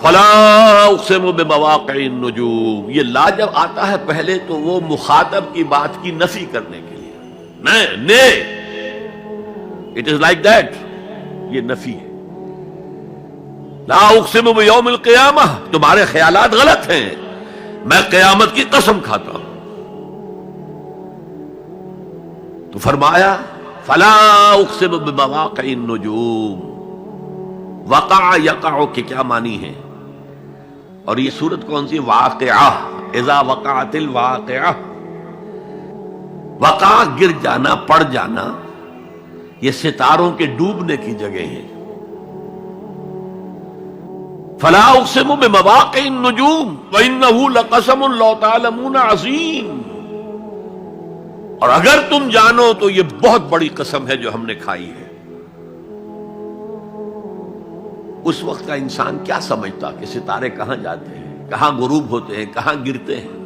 فلا اقسم بمواقع النجوم، یہ لا جب آتا ہے پہلے تو وہ مخاطب کی بات کی نفی کرنے کے لیے، نے اٹ از لائک دیٹ، یہ نفی ہے۔ لا اقسم بیوم القیامہ، تمہارے خیالات غلط ہیں، میں قیامت کی قسم کھاتا ہوں۔ تو فرمایا فلا اقسم بمواقع النجوم، وقع یقع کے کیا معنی ہے؟ اور یہ سورت کون سی؟ واقعہ، اذا وقعت الواقعہ، وقع گر جانا، پڑ جانا، یہ ستاروں کے ڈوبنے کی جگہ ہے۔ فلا اقسم بمواقع النجوم وانہ لقسم لو تعلمون عظیم، اور اگر تم جانو تو یہ بہت بڑی قسم ہے جو ہم نے کھائی ہے۔ اس وقت کا انسان کیا سمجھتا کہ ستارے کہاں جاتے ہیں، کہاں غروب ہوتے ہیں، کہاں گرتے ہیں؟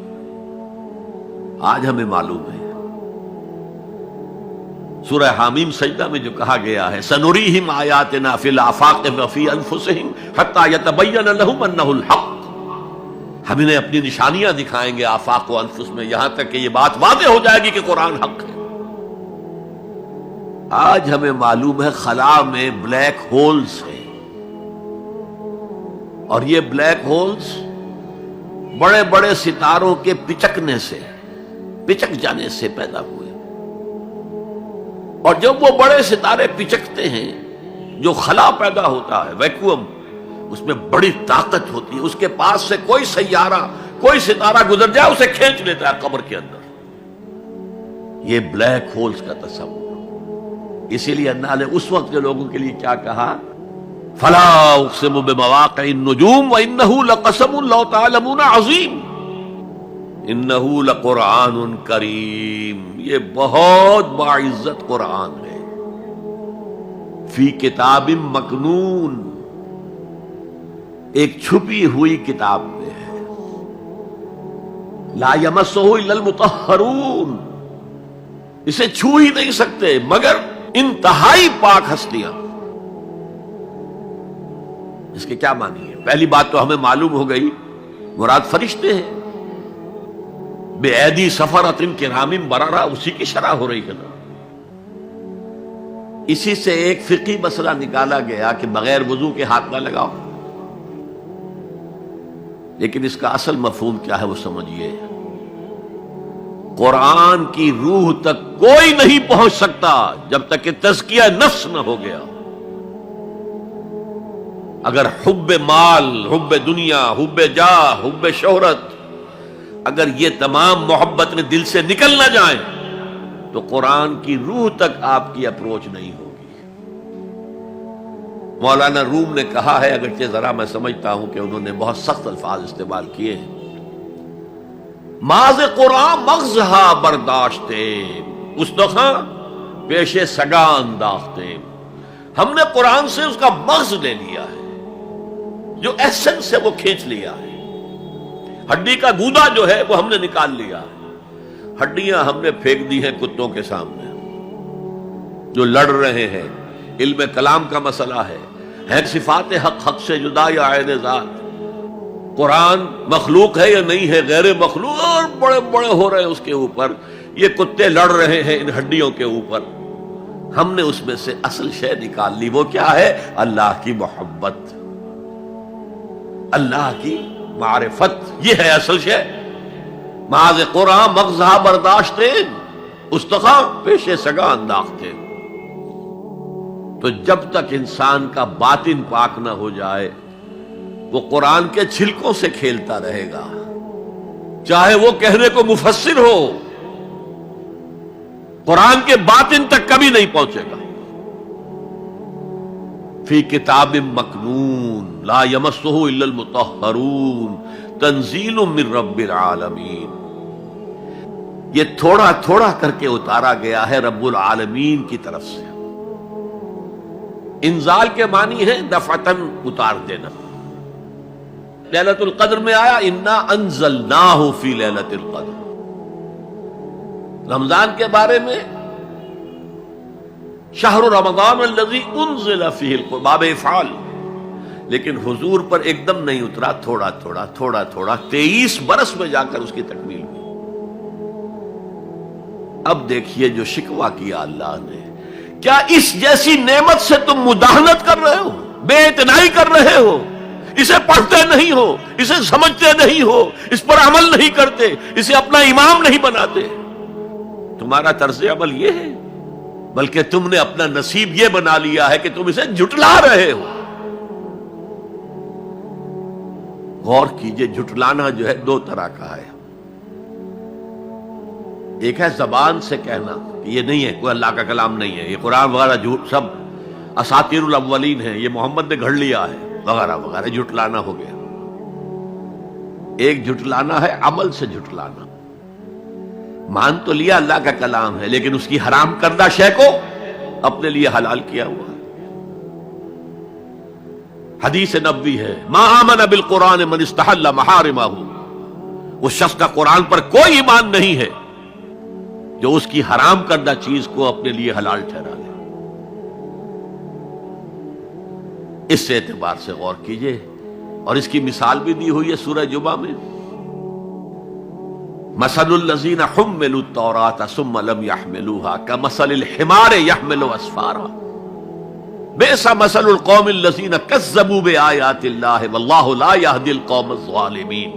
آج ہمیں معلوم ہے۔ سورہ حامیم سجدہ میں جو کہا گیا ہے سنریہم آیاتنا فی الآفاق وفی انفسہم حتی یتبین لہم انہ الحق، ہم انہیں اپنی نشانیاں دکھائیں گے آفاق و انفس میں، یہاں تک کہ یہ بات واضح ہو جائے گی کہ قرآن حق ہے۔ آج ہمیں معلوم ہے خلا میں بلیک ہولز ہیں، اور یہ بلیک ہولز بڑے بڑے ستاروں کے پچکنے سے، پچک جانے سے پیدا ہوئے، اور جب وہ بڑے ستارے پچکتے ہیں، جو خلا پیدا ہوتا ہے، ویکیوم، اس میں بڑی طاقت ہوتی ہے، اس کے پاس سے کوئی سیارہ، کوئی ستارہ گزر جائے اسے کھینچ لیتا ہے قبر کے اندر۔ یہ بلیک ہولز کا تصور، اسی لیے اللہ نے اس وقت کے لوگوں کے لیے کیا کہا؟ فلا اقسم بمواقع النجوم وانہ لقسم لو تعلمون عظیم، انہ لقرآن کریم، یہ بہت باعزت قرآن ہے، فی کتاب مکنون، ایک چھپی ہوئی کتاب میں ہے، لا یمسہ الا المطہرون، اسے چھو ہی نہیں سکتے مگر انتہائی پاک ہستیاں۔ اس کے کیا معنی ہے؟ پہلی بات تو ہمیں معلوم ہو گئی، مراد فرشتے ہیں، بے ایدی سفرۃ کرام بررہ، اسی کی شرح ہو رہی ہے نا۔ اسی سے ایک فقہی مسئلہ نکالا گیا کہ بغیر وضو کے ہاتھ نہ لگاؤ، لیکن اس کا اصل مفہوم کیا ہے وہ سمجھیے۔ قرآن کی روح تک کوئی نہیں پہنچ سکتا جب تک کہ تزکیہ نفس نہ ہو گیا۔ اگر حب مال، حب دنیا، حب جاہ، حب شہرت، اگر یہ تمام محبت میں دل سے نکل نہ جائیں تو قرآن کی روح تک آپ کی اپروچ نہیں ہوگی۔ مولانا روم نے کہا ہے، اگرچہ ذرا میں سمجھتا ہوں کہ انہوں نے بہت سخت الفاظ استعمال کیے ہیں، ماز قرآن مغزہا برداشتے استخاں پیش سگاں انداختے، ہم نے قرآن سے اس کا مغز لے لیا ہے، جو ایسنس ہے وہ کھینچ لیا ہے، ہڈی کا گودا جو ہے وہ ہم نے نکال لیا ہے، ہڈیاں ہم نے پھینک دی ہیں کتوں کے سامنے جو لڑ رہے ہیں۔ علم کلام کا مسئلہ ہے صفات حق حق سے جدا یا عین ذات، قرآن مخلوق ہے یا نہیں ہے، غیر مخلوق، اور بڑے بڑے ہو رہے ہیں اس کے اوپر، یہ کتے لڑ رہے ہیں ان ہڈیوں کے اوپر۔ ہم نے اس میں سے اصل شے نکال لی، وہ کیا ہے؟ اللہ کی محبت، اللہ کی معرفت، یہ ہے اصل شے۔ ماذ قرآن مغزہ برداشتے استخاں پیش سگاں انداختے۔ تو جب تک انسان کا باطن پاک نہ ہو جائے وہ قرآن کے چھلکوں سے کھیلتا رہے گا، چاہے وہ کہنے کو مفسر ہو، قرآن کے باطن تک کبھی نہیں پہنچے گا۔ فی کتاب مکنون لا یمسہ الا المطہرون تنزیل من رب العالمین، یہ تھوڑا تھوڑا کر کے اتارا گیا ہے رب العالمین کی طرف سے۔ انزال کے معنی ہے دفعتاً اتار دینا۔ لیلۃ القدر میں آیا انا انزلناہ فی لیلۃ القدر۔ رمضان کے بارے میں شہر رمضان الذی انزل فیہ القرآن، باب افعال، لیکن حضور پر ایک دم نہیں اترا، تھوڑا تھوڑا تھوڑا تھوڑا 23 برس میں جا کر اس کی تکمیل ہوئی۔ اب دیکھیے جو شکوہ کیا اللہ نے، کیا اس جیسی نعمت سے تم مداہنت کر رہے ہو، بے اعتنائی کر رہے ہو، اسے پڑھتے نہیں ہو، اسے سمجھتے نہیں ہو، اس پر عمل نہیں کرتے، اسے اپنا امام نہیں بناتے؟ تمہارا طرز عمل یہ ہے، بلکہ تم نے اپنا نصیب یہ بنا لیا ہے کہ تم اسے جھٹلا رہے ہو۔ غور کیجئے، جھٹلانا جو ہے دو طرح کا ہے۔ ایک ہے زبان سے کہنا کہ یہ نہیں ہے، کوئی اللہ کا کلام نہیں ہے، یہ قرآن وغیرہ جھوٹ، سب اساطیر الاولین ہے، یہ محمد نے گھڑ لیا ہے وغیرہ وغیرہ، جھٹلانا ہو گیا۔ ایک جھٹلانا ہے عمل سے جھٹلانا، مان تو لیا اللہ کا کلام ہے لیکن اس کی حرام کردہ شے کو اپنے لیے حلال کیا ہوا ہے۔ حدیث نبوی ہے، ما آمن بالقرآن من استحل محارمہ، اس شخص کا قرآن پر کوئی ایمان نہیں ہے جو اس کی حرام کردہ چیز کو اپنے لیے حلال ٹھہرا لے۔ اس اعتبار سے غور کیجئے، اور اس کی مثال بھی دی ہوئی ہے سورہ جمعہ میں، مثل الذین حملوا التوراۃ ثم لم يحملوها كمثل الحمار يحمل اسفارا بئس مثل القوم الذین کذبوا بآیات اللہ واللہ لا یہدی القوم الظالمین۔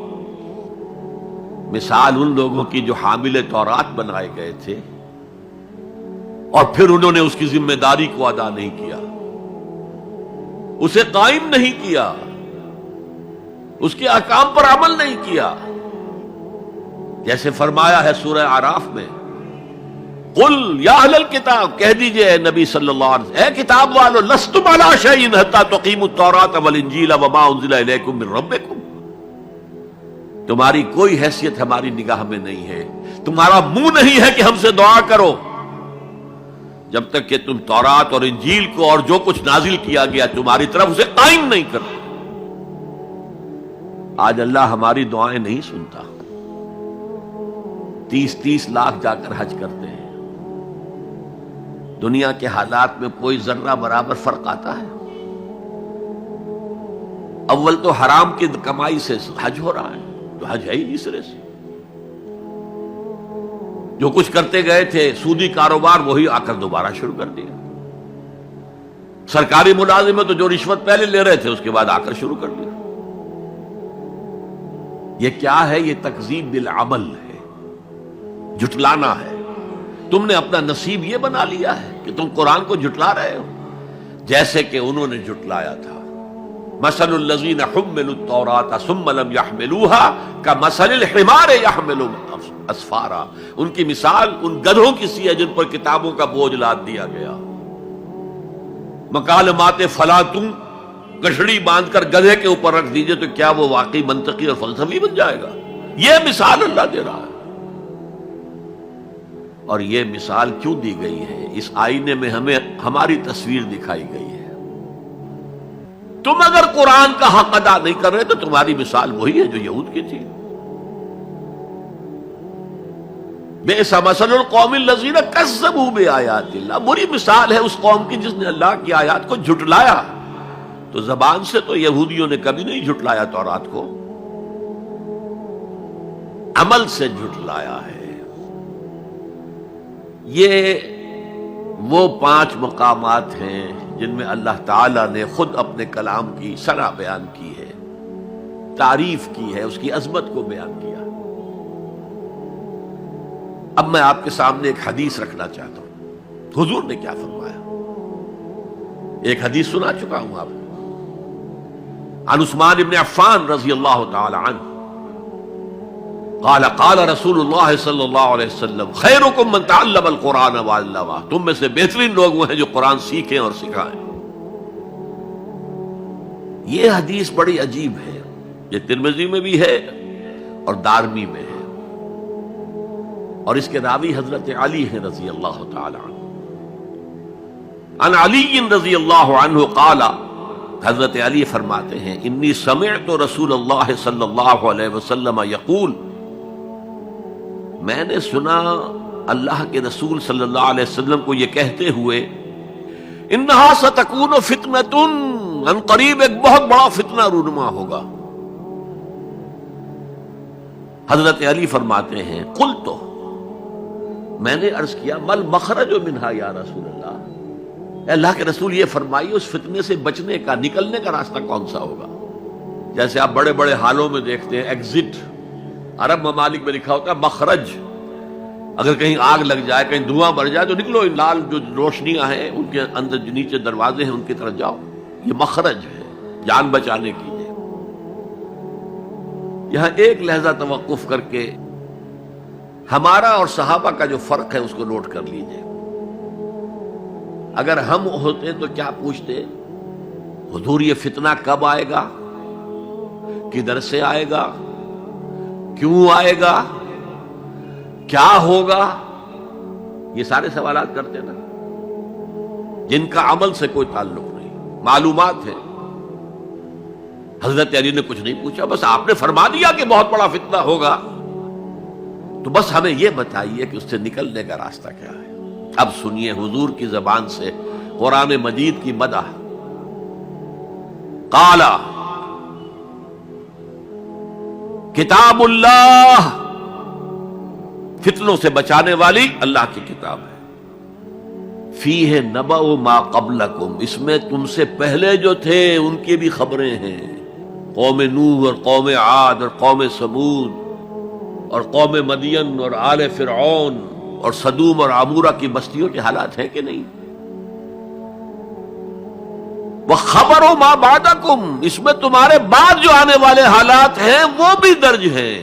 مثال ان لوگوں کی جو حامل تورات بنائے گئے تھے اور پھر انہوں نے اس کی ذمہ داری کو ادا نہیں کیا، اسے قائم نہیں کیا، اس کے احکام پر عمل نہیں کیا۔ جیسے فرمایا ہے سورہ اعراف میں، قل یا اہل الکتاب، کہہ دیجئے اے نبی صلی اللہ علیہ وسلم، اے کتاب والو، لستم علی شیء حتی تقیموا التوراۃ والانجیل وما انزل الیکم من ربکم، تمہاری کوئی حیثیت ہماری نگاہ میں نہیں ہے، تمہارا منہ نہیں ہے کہ ہم سے دعا کرو جب تک کہ تم تورات اور انجیل کو اور جو کچھ نازل کیا گیا تمہاری طرف اسے قائم نہیں کرتے۔ آج اللہ ہماری دعائیں نہیں سنتا، 30 لاکھ جا کر حج کرتے ہیں، دنیا کے حالات میں کوئی ذرہ برابر فرق آتا ہے؟ اول تو حرام کی کمائی سے حج ہو رہا ہے، تو حج ہے ہی نہیں سرے سے۔ جو کچھ کرتے گئے تھے سودی کاروبار وہی آ کر دوبارہ شروع کر دیا، سرکاری ملازم تو جو رشوت پہلے لے رہے تھے اس کے بعد آ کر شروع کر دیا۔ یہ کیا ہے؟ یہ تکذیب بالعمل ہے، جھٹلانا ہے۔ تم نے اپنا نصیب یہ بنا لیا ہے کہ تم قرآن کو جھٹلا رہے ہو، جیسے کہ انہوں نے جھٹلایا تھا۔ مثل الذین حملوا التوراۃ ثم لم يحملوها كمثل الحمار يحمل اسفارا، ان کی مثال ان گدھوں کی سی ہے جن پر کتابوں کا بوجھ لاد دیا گیا۔ مکالمات فلاں تم گٹھڑی باندھ کر گدھے کے اوپر رکھ دیجئے تو کیا وہ واقعی منطقی اور فلسفی بن جائے گا؟ یہ مثال اللہ دے رہا ہے۔ اور یہ مثال کیوں دی گئی ہے؟ اس آئینے میں ہمیں ہماری تصویر دکھائی گئی ہے۔ تم اگر قرآن کا حق ادا نہیں کر رہے تو تمہاری مثال وہی ہے جو یہود کی تھی۔ بئس مثل القوم الذین کذبوا بآیات اللہ، بری مثال ہے اس قوم کی جس نے اللہ کی آیات کو جھٹلایا۔ تو زبان سے تو یہودیوں نے کبھی نہیں جھٹلایا تورات کو، عمل سے جھٹلایا ہے۔ یہ وہ 5 مقامات ہیں جن میں اللہ تعالیٰ نے خود اپنے کلام کی ثنا بیان کی ہے، تعریف کی ہے، اس کی عظمت کو بیان کیا۔ اب میں آپ کے سامنے ایک حدیث رکھنا چاہتا ہوں، حضور نے کیا فرمایا۔ ایک حدیث سنا چکا ہوں آپ کو، عن عثمان بن عفان رضی اللہ تعالی عنہ قال قال رسول اللہ صلی اللہ علیہ وسلم خیرکم من تعلم القرآن وعلمہ، تم میں سے بہترین لوگ وہ ہیں جو قرآن سیکھیں اور سکھائیں۔ یہ حدیث بڑی عجیب ہے، یہ ترمذی میں بھی ہے اور دارمی میں ہے، اور اس کے راوی حضرت علی ہیں رضی اللہ تعالی عنہ۔ عن علی رضی اللہ عنہ قال، حضرت علی فرماتے ہیں انی سمعت رسول اللہ صلی اللہ علیہ وسلم یقول، میں نے سنا اللہ کے رسول صلی اللہ علیہ وسلم کو یہ کہتے ہوئے، انہا ستکون فتنۃ ان قریب ایک بہت بڑا فتنہ رونما ہوگا. حضرت علی فرماتے ہیں قلت، میں نے عرض کیا مل مخرج منہا یا رسول اللہ، اے اللہ کے رسول یہ فرمائیے اس فتنے سے بچنے کا، نکلنے کا راستہ کون سا ہوگا؟ جیسے آپ بڑے بڑے حالوں میں دیکھتے ہیں ایگزٹ، عرب ممالک میں لکھا ہوتا ہے مخرج، اگر کہیں آگ لگ جائے، کہیں دھواں بڑھ جائے تو نکلو، لال جو روشنیاں ہیں ان کے اندر جو نیچے دروازے ہیں ان کی طرف جاؤ، یہ مخرج ہے جان بچانے کی. یہاں ایک لحظہ توقف کر کے ہمارا اور صحابہ کا جو فرق ہے اس کو نوٹ کر لیجئے. اگر ہم ہوتے تو کیا پوچھتے؟ حضور یہ فتنہ کب آئے گا، کدھر سے آئے گا، کیوں آئے گا، کیا ہوگا؟ یہ سارے سوالات کرتے نا، جن کا عمل سے کوئی تعلق نہیں، معلومات ہے. حضرت علی نے کچھ نہیں پوچھا، بس آپ نے فرما دیا کہ بہت بڑا فتنہ ہوگا، تو بس ہمیں یہ بتائیے کہ اس سے نکلنے کا راستہ کیا ہے. اب سنیے حضور کی زبان سے قرآن مجید کی مدح. قال کتاب اللہ، فتنوں سے بچانے والی اللہ کی کتاب ہے. فیہ نبأ ما قبلکم، اس میں تم سے پہلے جو تھے ان کی بھی خبریں ہیں. قوم نوح اور قوم عاد اور قوم ثمود اور قوم مدین اور آل فرعون اور سدوم اور عمورہ کی بستیوں کے حالات ہیں کہ نہیں؟ وَخَبَرُ مَا بَعْدَكُمْ، اس میں تمہارے بعد جو آنے والے حالات ہیں وہ بھی درج ہیں.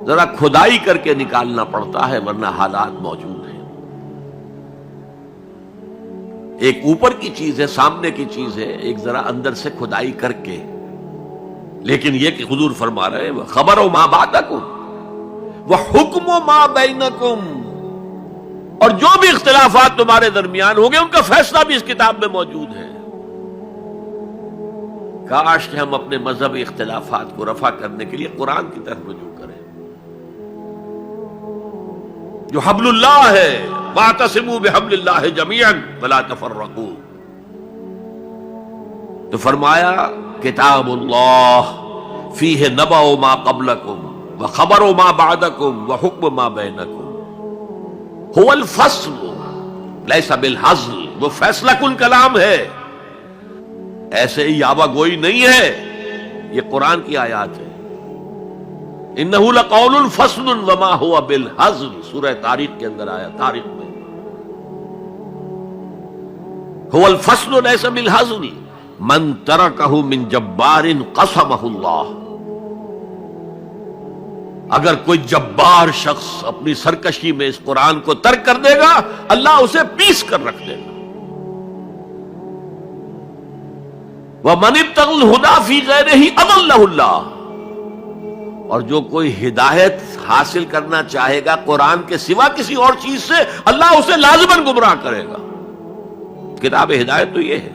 ذرا کھدائی کر کے نکالنا پڑتا ہے ورنہ حالات موجود ہیں. ایک اوپر کی چیز ہے، سامنے کی چیز ہے، ایک ذرا اندر سے کھدائی کر کے. لیکن یہ کہ حضور فرما رہے ہیں خبر و ما بعدکم وحکم ما بینکم، اور جو بھی اختلافات تمہارے درمیان ہوں گے ان کا فیصلہ بھی اس کتاب میں موجود ہے. کاش کہ ہم اپنے مذہبی اختلافات کو رفع کرنے کے لیے قرآن کی طرف رجوع کریں جو حبل اللہ ہے. واعتصموا بحبل اللہ جميعا ولا تفرقوا. تو فرمایا کتاب اللہ فیہ نبأ ما قبلکم وخبر ما بعدکم وحکم ما بینکم هو الفصل لیس بالحزل، وہ فیصلہ کن کلام ہے، ایسے ہی یابہ گوئی نہیں ہے. یہ قرآن کی آیات ہے. انہ لقول فصل وما هو بالحزل، سورہ تاریخ کے اندر آیا، تاریخ میں هو الفصل ليس بالحزل من ترکہ من جبار قسمہ اللہ. اگر کوئی جبار شخص اپنی سرکشی میں اس قرآن کو ترک کر دے گا اللہ اسے پیس کر رکھ دے گا. وَمَنِ ابْتَغَى الْهُدَى فِي غَيْرِهِ أَضَلَّهُ اللَّهُ، اور جو کوئی ہدایت حاصل کرنا چاہے گا قرآن کے سوا کسی اور چیز سے اللہ اسے لازماً گمراہ کرے گا. کتاب ہدایت تو یہ ہے.